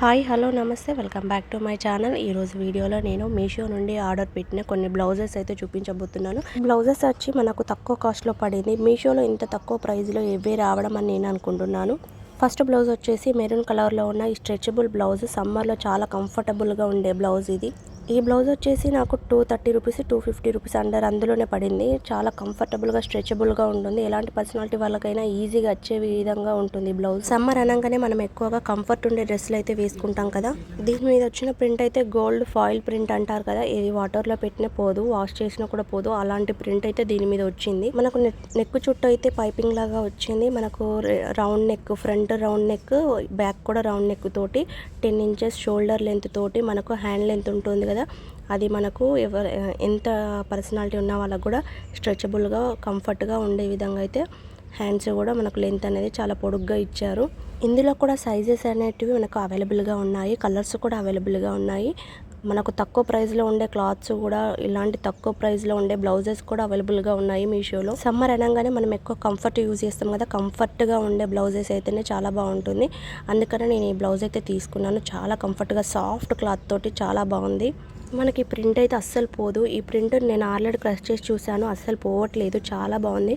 Hi hello నమస్తే welcome back to my channel. ఈరోజు వీడియోలో నేను మీషో నుండి ఆర్డర్ పెట్టిన కొన్ని బ్లౌజెస్ అయితే చూపించబోతున్నాను. బ్లౌజెస్ వచ్చి మనకు తక్కువ కాస్ట్లో పడింది. మీషోలో ఇంత తక్కువ ప్రైస్లో ఇవే రావడం అని నేను అనుకుంటున్నాను. ఫస్ట్ బ్లౌజ్ వచ్చేసి మెరూన్ కలర్లో ఉన్న ఈ స్ట్రెచబుల్ బ్లౌజ్. సమ్మర్లో చాలా కంఫర్టబుల్గా ఉండే బ్లౌజ్ ఇది. ఈ బ్లౌజ్ వచ్చేసి నాకు 230 రూపీస్ 250 రూపీస్ అందులోనే పడింది. చాలా కంఫర్టబుల్గా స్ట్రెచబుల్గా ఉంటుంది. ఎలాంటి పర్సనాలిటీ వాళ్ళకైనా ఈజీగా వచ్చే విధంగా ఉంటుంది బ్లౌజ్. సమ్మర్ అనగానే మనం ఎక్కువగా కంఫర్ట్ ఉండే డ్రెస్సులు అయితే వేసుకుంటాం కదా. దీని మీద వచ్చిన ప్రింట్ అయితే గోల్డ్ ఫాయిల్ ప్రింట్ అంటారు కదా, ఇది వాటర్లో పెట్టినా పోదు, వాష్ చేసినా కూడా పోదు, అలాంటి ప్రింట్ అయితే దీని మీద వచ్చింది. మనకు నెక్ చుట్టూ అయితే పైపింగ్ లాగా వచ్చింది. మనకు round neck, front round neck, back కూడా రౌండ్ నెక్ తోటి 10 ఇంచెస్ షోల్డర్ లెంత్ తోటి మనకు హ్యాండ్ లెంత్ ఉంటుంది కదా, అది మనకు ఎంత పర్సనాలిటీ ఉన్న వాళ్ళకు కూడా స్ట్రెచబుల్గా కంఫర్ట్గా ఉండే విధంగా అయితే హ్యాండ్స్ కూడా మనకు లెంత్ అనేది చాలా పొడుగ్గా ఇచ్చారు. ఇందులో కూడా సైజెస్ అనేటివి మనకు అవైలబుల్గా ఉన్నాయి, కలర్స్ కూడా అవైలబుల్గా ఉన్నాయి. మనకు తక్కువ ప్రైస్లో ఉండే క్లాత్స్ కూడా, ఇలాంటి తక్కువ ప్రైస్లో ఉండే బ్లౌజెస్ కూడా అవైలబుల్గా ఉన్నాయి మీషోలో. సమ్మర్ అనగానే మనం ఎక్కువ కంఫర్ట్ యూజ్ చేస్తాం కదా, కంఫర్ట్గా ఉండే బ్లౌజెస్ అయితేనే చాలా బాగుంటుంది. అందుకనే నేను ఈ బ్లౌజ్ అయితే తీసుకున్నాను. చాలా కంఫర్ట్గా సాఫ్ట్ క్లాత్ తోటి చాలా బాగుంది. మనకి ప్రింట్ అయితే అస్సలు పోదు. ఈ ప్రింట్ నేను ఆల్రెడీ క్రష్ చేసి చూశాను, అస్సలు పోవట్లేదు, చాలా బాగుంది.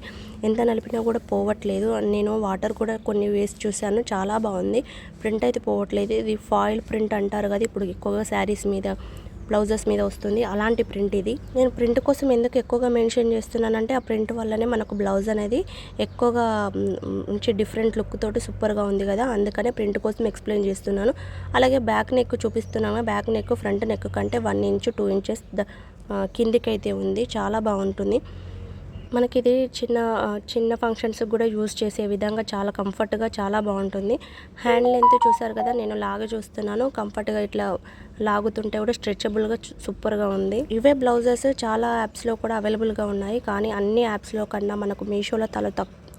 ఎంత నలిపినా కూడా పోవట్లేదు. నేను వాటర్ కూడా కొన్ని వేసి చూశాను, చాలా బాగుంది. ప్రింట్ అయితే పోవట్లేదు. ఇది ఫాయిల్ ప్రింట్ అంటారు కదా, ఇప్పుడు ఎక్కువగా శారీస్ మీద, బ్లౌజెస్ మీద వస్తుంది, అలాంటి ప్రింట్ ఇది. నేను ప్రింట్ కోసం ఎందుకు ఎక్కువగా మెన్షన్ చేస్తున్నానంటే, ఆ ప్రింట్ వల్లనే మనకు బ్లౌజ్ అనేది ఎక్కువగా మంచి డిఫరెంట్ లుక్ తోటి సూపర్గా ఉంది కదా, అందుకనే ప్రింట్ కోసం ఎక్స్ప్లెయిన్ చేస్తున్నాను. అలాగే బ్యాక్ నెక్ చూపిస్తున్నాను. బ్యాక్ నెక్ ఫ్రంట్ నెక్ కంటే 1 ఇంచు 2 ఇంచెస్ కిందికైతే ఉంది, చాలా బాగుంటుంది. మనకి ఇది చిన్న ఫంక్షన్స్కి కూడా యూజ్ చేసే విధంగా చాలా కంఫర్ట్గా చాలా బాగుంటుంది. హ్యాండ్ లెంత్ చూసారు కదా, నేను లాగా చూస్తున్నాను, కంఫర్ట్గా ఇట్లా లాగుతుంటే కూడా స్ట్రెచబుల్గా సూపర్గా ఉంది. ఇవే బ్లౌజెస్ చాలా యాప్స్లో కూడా అవైలబుల్గా ఉన్నాయి, కానీ అన్ని యాప్స్లో కన్నా మనకు మీషోలో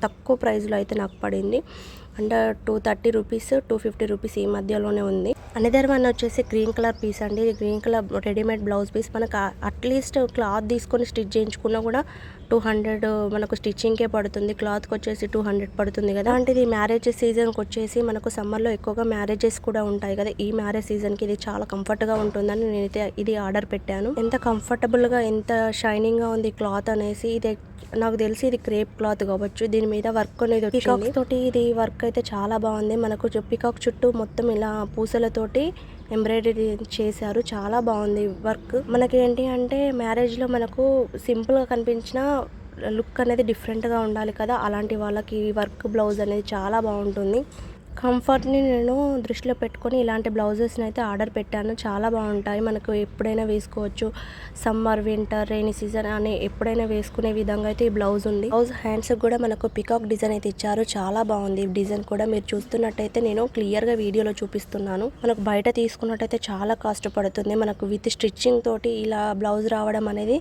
తక్కువ ప్రైస్లో అయితే నాకు పడింది. అంటే 230 రూపీస్ 250 రూపీస్ ఈ మధ్యలోనే ఉంది. అనదర్ వన్ వచ్చేసి గ్రీన్ కలర్ పీస్ అండి. ఇది green colour readymade blouse piece. మనకు అట్లీస్ట్ క్లాత్ తీసుకొని స్టిచ్ చేయించుకున్నా కూడా 200 మనకు స్టిచ్చింగ్కే పడుతుంది. క్లాత్కి వచ్చేసి 200 పడుతుంది కదా. అలాంటిది మ్యారేజ్ సీజన్కి వచ్చేసి మనకు సమ్మర్లో ఎక్కువగా మ్యారేజెస్ కూడా ఉంటాయి కదా, ఈ మ్యారేజ్ సీజన్కి ఇది చాలా కంఫర్ట్గా ఉంటుందని నేనైతే ఇది ఆర్డర్ పెట్టాను. ఎంత కంఫర్టబుల్గా, ఎంత షైనింగ్గా ఉంది క్లాత్ అనేసి. ఇది నాకు తెలిసి ఇది క్రేప్ క్లాత్ కావచ్చు. దీని మీద వర్క్ అనేది పికాక్స్ తోటి ఇది వర్క్ అయితే చాలా బాగుంది. మనకు పికాక్ చుట్టూ మొత్తం ఇలా పూసలతోటి ఎంబ్రాయిడరీ చేశారు, చాలా బాగుంది వర్క్. మనకి ఏంటి అంటే మ్యారేజ్లో మనకు సింపుల్గా కనిపించిన లుక్ అనేది డిఫరెంట్గా ఉండాలి కదా, అలాంటి వాళ్ళకి ఈ వర్క్ బ్లౌజ్ అనేది చాలా బాగుంటుంది. కంఫర్ట్ని నేను దృష్టిలో పెట్టుకొని ఇలాంటి బ్లౌజెస్ని అయితే ఆర్డర్ పెట్టాను. చాలా బాగుంటాయి, మనకు ఎప్పుడైనా వేసుకోవచ్చు. సమ్మర్, వింటర్, రైనీ సీజన్ అని ఎప్పుడైనా వేసుకునే విధంగా అయితే ఈ బ్లౌజ్ ఉంది. బ్లౌజ్ హ్యాండ్స్కి కూడా మనకు పికాక్ డిజైన్ అయితే ఇచ్చారు, చాలా బాగుంది. ఈ డిజైన్ కూడా మీరు చూస్తున్నట్టయితే నేను క్లియర్గా వీడియోలో చూపిస్తున్నాను. మనకు బయట తీసుకున్నట్టయితే చాలా కాస్ట్ పడుతుంది. మనకు విత్ స్టిచ్చింగ్ తోటి ఇలా బ్లౌజ్ రావడం అనేది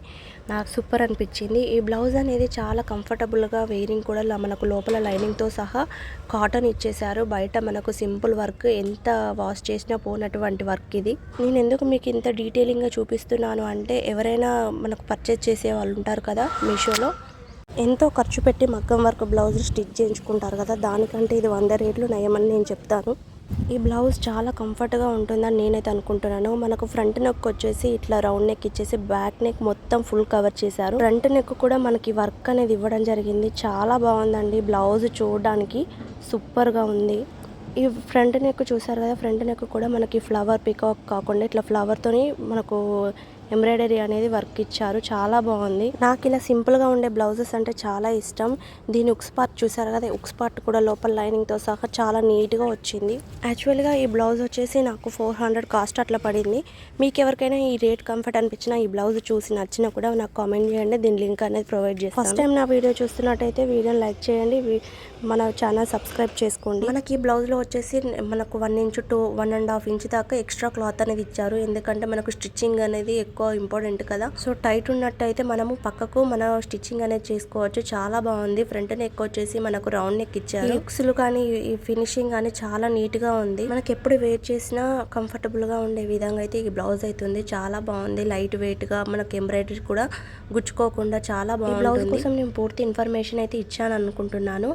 నాకు సూపర్ అనిపించింది. ఈ బ్లౌజ్ అనేది చాలా కంఫర్టబుల్గా, వేరింగ్ కూడా మనకు లోపల లైనింగ్తో సహా కాటన్ ఇచ్చేసారు. బయట మనకు సింపుల్ వర్క్, ఎంత వాష్ చేసినా పోనటువంటి వర్క్ ఇది. నేను ఎందుకు మీకు ఇంత డీటెయిలింగ్గా చూపిస్తున్నాను అంటే, ఎవరైనా మనకు పర్చేజ్ చేసే వాళ్ళు ఉంటారు కదా మీషోలో, ఎంతో ఖర్చు పెట్టి మగ్గం వర్క్ బ్లౌజ్ స్టిచ్ చేయించుకుంటారు కదా, దానికంటే ఇది 100 రేట్లు నయమని నేను చెప్తాను. ఈ బ్లౌజ్ చాలా కంఫర్ట్గా ఉంటుందని నేనైతే అనుకుంటున్నాను. మనకు ఫ్రంట్ నెక్ వచ్చేసి ఇట్లా రౌండ్ నెక్ ఇచ్చేసి బ్యాక్ నెక్ మొత్తం ఫుల్ కవర్ చేశారు. ఫ్రంట్ నెక్ కూడా మనకి వర్క్ అనేది ఇవ్వడం జరిగింది, చాలా బాగుందండి. బ్లౌజ్ చూడడానికి సూపర్గా ఉంది. ఈ ఫ్రంట్ నెక్ చూసారు కదా, ఫ్రంట్ నెక్ కూడా మనకి ఫ్లవర్ పికాక్ కాకుండా ఇట్లా ఫ్లవర్తోని మనకు ఎంబ్రాయిడరీ అనేది వర్క్ ఇచ్చారు, చాలా బాగుంది. నాకు ఇలా సింపుల్గా ఉండే బ్లౌజెస్ అంటే చాలా ఇష్టం. దీని ఉక్స్ పార్ట్ చూసారు కదా, ఉక్స్ పార్ట్ కూడా లోపల లైనింగ్తో సహా చాలా నీట్గా వచ్చింది. యాక్చువల్గా ఈ బ్లౌజ్ వచ్చేసి నాకు 400 కాస్ట్ అట్లా పడింది. మీకు ఎవరికైనా ఈ రేట్ కంఫర్ట్ అనిపించినా, ఈ బ్లౌజ్ చూసి నచ్చినా కూడా నాకు కామెంట్ చేయండి, దీని లింక్ అనేది ప్రొవైడ్ చేస్తాను. ఫస్ట్ టైం నా వీడియో చూస్తున్నట్టయితే వీడియోని లైక్ చేయండి, మన ఛానల్ సబ్స్క్రైబ్ చేసుకోండి. మనకి ఈ బ్లౌజ్లో వచ్చేసి మనకు 1 ఇంచు to 1.5 ఇంచ్ దాకా ఎక్స్ట్రా క్లాత్ అనేది ఇచ్చారు, ఎందుకంటే మనకు స్టిచ్చింగ్ అనేది ఎక్కువ ఇంపార్టెంట్ కదా. సో టైట్ ఉన్నట్టయితే మనము పక్కకు మన స్టిచ్చింగ్ అనేది చేసుకోవచ్చు. చాలా బాగుంది. ఫ్రంట్ నెక్ వచ్చేసి మనకు రౌండ్ నెక్ ఇచ్చారు. హుక్స్లు కానీ ఈ ఫినిషింగ్ కానీ చాలా నీట్ గా ఉంది. మనకి ఎప్పుడు వేర్ చేసినా కంఫర్టబుల్ గా ఉండే విధంగా అయితే ఈ బ్లౌజ్ అవుతుంది. చాలా బాగుంది. లైట్ వెయిట్ గా మనకు ఎంబ్రాయిడరీ కూడా గుచ్చుకోకుండా చాలా బాగుంది. బ్లౌజ్ కోసం నేను పూర్తి ఇన్ఫర్మేషన్ అయితే ఇచ్చాను అనుకుంటున్నాను.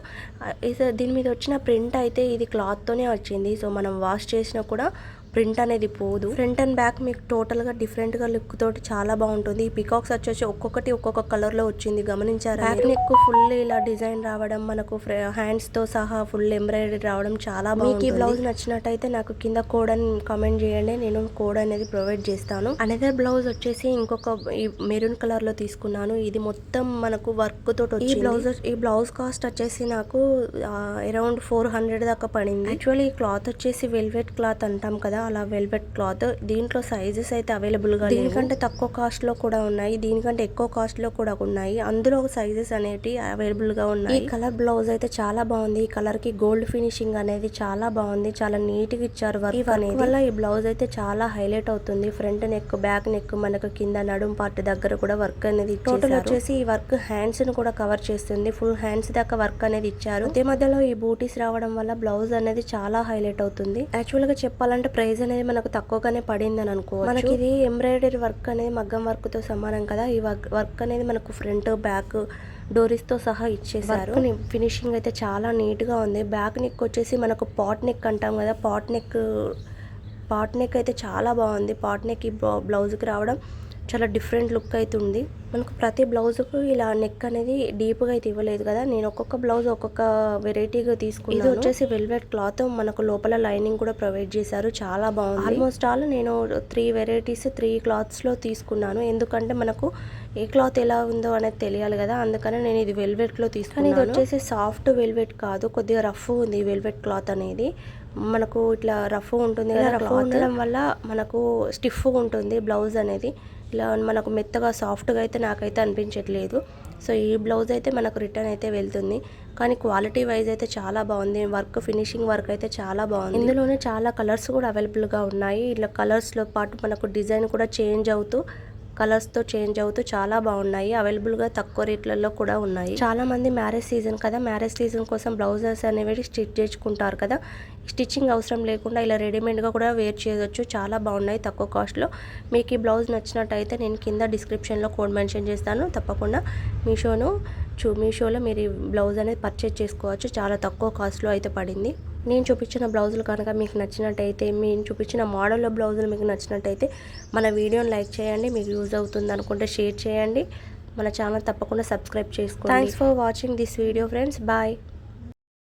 దీని మీద వచ్చిన ప్రింట్ అయితే ఇది క్లాత్ తోనే వచ్చింది. సో మనం వాష్ చేసినా కూడా ప్రింట్ అనేది పోదు. ఫ్రంట్ అండ్ బ్యాక్ మీకు టోటల్ గా డిఫరెంట్ గా లుక్ తోటి చాలా బాగుంటుంది. ఈ పికాక్స్ వచ్చేసి ఒక్కొక్కటి ఒక్కొక్క కలర్ లో వచ్చింది, గమనించారా? బ్యాక్ నెక్ ఫుల్ ఇలా డిజైన్ రావడం, మనకు హ్యాండ్స్ తో సహా ఫుల్ ఎంబ్రాయిడరీ రావడం చాలా బాగుంది. మీకు ఈ బ్లౌజ్ నచ్చినట్టయితే నాకు కింద కోడ్ అని కామెంట్ చేయండి, నేను కోడ్ అనేది ప్రొవైడ్ చేస్తాను. అనదర్ బ్లౌజ్ వచ్చేసి ఇంకొక మెరూన్ కలర్ లో తీసుకున్నాను. ఇది మొత్తం మనకు వర్క్ తోటి వచ్చింది. ఈ బ్లౌజ్ కాస్ట్ వచ్చేసి నాకు అరౌండ్ 400 దాకా పడింది. యాక్చువల్లీ ఈ క్లాత్ వచ్చేసి వెల్వెట్ క్లాత్ అంటాం కదా, అలా వెల్వెట్ క్లాత్. దీంట్లో సైజెస్ అయితే అవైలబుల్ గా లేవు. దీనికంటే తక్కువ కాస్ట్ లో కూడా ఉన్నాయి, దీనికంటే ఎక్కువ కాస్ట్ లో కూడా ఉన్నాయి. అందులో సైజెస్ అనేవి అవైలబుల్ గా ఉన్నాయి. ఈ కలర్ బ్లౌజ్ అయితే చాలా బాగుంది. ఈ కలర్ కి గోల్డ్ ఫినిషింగ్ అనేది చాలా బాగుంది. చాలా నీట్ గా ఇచ్చారు వర్క్ అనేది. వల్ల ఈ బ్లౌజ్ అయితే చాలా హైలైట్ అవుతుంది. ఫ్రంట్ నెక్, బ్యాక్ నెక్, మనకు కింద నడుం పార్ట్ దగ్గర కూడా వర్క్ అనేది టోటల్ వచ్చేసి ఈ వర్క్ హ్యాండ్స్ ని కూడా కవర్ చేస్తుంది. ఫుల్ హ్యాండ్స్ దాకా వర్క్ అనేది ఇచ్చారు. మధ్య మధ్యలో ఈ బూటీస్ రావడం వల్ల బ్లౌజ్ అనేది చాలా హైలైట్ అవుతుంది. యాక్చువల్ గా చెప్పాలంటే ప్రైస్ అనేది మనకు తక్కువగానే పడింది అని అనుకోవచ్చు. మనకి ఇది ఎంబ్రాయిడరీ వర్క్ అనేది మగ్గం వర్క్ తో సమానం కదా. ఈ వర్క్ అనేది మనకు ఫ్రంట్, బ్యాక్ డోరీస్ తో సహా ఇచ్చేసారు. ఫినిషింగ్ అయితే చాలా నీట్ గా ఉంది. బ్యాక్ నెక్ వచ్చేసి మనకు పాట్ నెక్ అంటాం కదా, పాట్ నెక్ అయితే చాలా బాగుంది. పాట్ నెక్ ఈ బ్లౌజ్ కి రావడం చాలా డిఫరెంట్ లుక్ అయితే ఉంది. మనకు ప్రతి బ్లౌజ్కు ఇలా నెక్ అనేది డీప్గా అయితే ఇవ్వలేదు కదా. నేను ఒక్కొక్క బ్లౌజ్ ఒక్కొక్క వెరైటీగా తీసుకున్నాను. ఇది వచ్చేసి వెల్వెట్ క్లాత్, మనకు లోపల లైనింగ్ కూడా ప్రొవైడ్ చేశారు. చాలా బాగుంది. ఆల్మోస్ట్ ఆల్ నేను 3 వెరైటీస్ 3 క్లాత్స్లో తీసుకున్నాను. ఎందుకంటే మనకు ఏ క్లాత్ ఎలా ఉందో అనేది తెలియాలి కదా, అందుకని నేను ఇది వెల్వెట్లో తీసుకున్నాను. ఇది వచ్చేసి సాఫ్ట్ వెల్వెట్ కాదు, కొద్దిగా రఫ్ ఉంది వెల్వెట్ క్లాత్ అనేది. మనకు ఇట్లా రఫ్ ఉంటుంది కదా, రఫ్ ఉండడం వల్ల మనకు స్టిఫ్ ఉంటుంది బ్లౌజ్ అనేది. ఇలా మనకు మెత్తగా సాఫ్ట్గా అయితే నాకైతే అనిపించట్లేదు. సో ఈ బ్లౌజ్ అయితే మనకు రిటర్న్ అయితే వెళ్తుంది. కానీ క్వాలిటీ వైజ్ అయితే చాలా బాగుంది. ఫినిషింగ్ వర్క్ అయితే చాలా బాగుంది. ఇందులోనే చాలా కలర్స్ కూడా అవైలబుల్గా ఉన్నాయి. ఇలా కలర్స్లో పాటు మనకు డిజైన్ కూడా చేంజ్ అవుతూ కలర్స్తో చేంజ్ అవుతూ చాలా బాగున్నాయి. అవైలబుల్గా తక్కువ రేట్లలో కూడా ఉన్నాయి. చాలా మంది మ్యారేజ్ సీజన్ కదా, మ్యారేజ్ సీజన్ కోసం బ్లౌజెస్ అనేవి స్టిచ్ చేసుకుంటారు కదా. స్టిచ్చింగ్ అవసరం లేకుండా ఇలా రెడీమేడ్గా కూడా వేర్ చేయవచ్చు. చాలా బాగున్నాయి తక్కువ కాస్ట్లో. మీకు ఈ బ్లౌజ్ నచ్చినట్టయితే నేను కింద డిస్క్రిప్షన్లో కోడ్ మెన్షన్ చేస్తాను. తప్పకుండా మీషోలో మీరు ఈ బ్లౌజ్ అనేది పర్చేజ్ చేసుకోవచ్చు. చాలా తక్కువ కాస్ట్లో అయితే పడింది. నేను చూపించిన బ్లౌజులు కనుక మీకు నచ్చినట్టయితే, నేను చూపించిన మోడల్లో బ్లౌజులు మీకు నచ్చినట్టయితే మన వీడియోని లైక్ చేయండి. మీకు యూజ్ అవుతుంది అనుకుంటే షేర్ చేయండి. మన ఛానల్ తప్పకుండా సబ్స్క్రైబ్ చేసుకోండి. Thanks for watching this video friends. Bye.